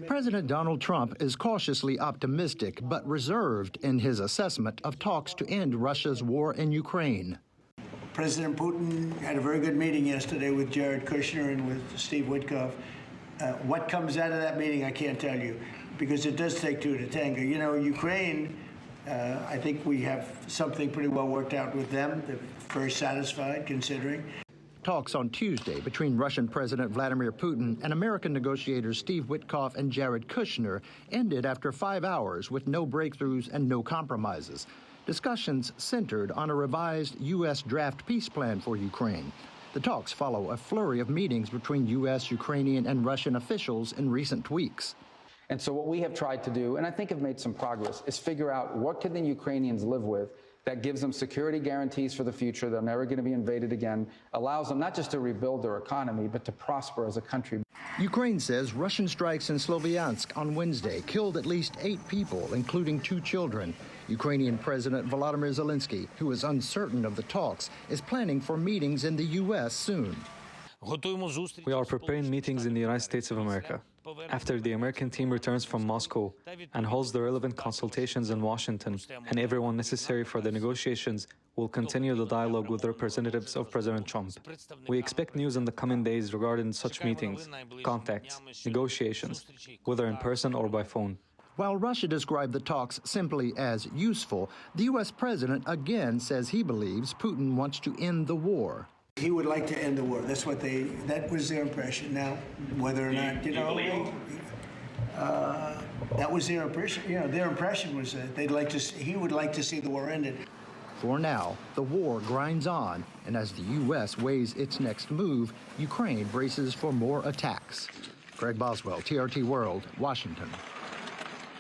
President Donald Trump is cautiously optimistic but reserved in his assessment of talks to end Russia's war in Ukraine. President Putin had a very good meeting yesterday with Jared Kushner and with Steve Witkoff. What comes out of that meeting, I can't tell you, because it does take two to tango. You know, Ukraine, I think we have something pretty well worked out with them. They're very satisfied, considering. Talks on Tuesday between Russian President Vladimir Putin and American negotiators Steve Witkoff and Jared Kushner ended after 5 hours with no breakthroughs and no compromises. Discussions centered on a revised U.S. draft peace plan for Ukraine. The talks follow a flurry of meetings between U.S., Ukrainian, and Russian officials in recent weeks. And so what we have tried to do, and I think have made some progress, is figure out what can the Ukrainians live with that gives them security guarantees for the future, they're never going to be invaded again, allows them not just to rebuild their economy, but to prosper as a country. Ukraine says Russian strikes in Sloviansk on Wednesday killed at least 8 people, including 2 children. Ukrainian President Volodymyr Zelensky, who is uncertain of the talks, is planning for meetings in the U.S. soon. We are preparing meetings in the United States of America. After the American team returns from Moscow and holds the relevant consultations in Washington, and everyone necessary for the negotiations will continue the dialogue with representatives of President Trump. We expect news in the coming days regarding such meetings, contacts, negotiations, whether in person or by phone. While Russia described the talks simply as useful, the U.S. president again says he believes Putin wants to end the war. He would like to end the war. That was their impression. Now, whether or not, that was their impression. You know, their impression was that he would like to see the war ended. For now, the war grinds on, and as the U.S. weighs its next move, Ukraine braces for more attacks. Greg Boswell, TRT World, Washington.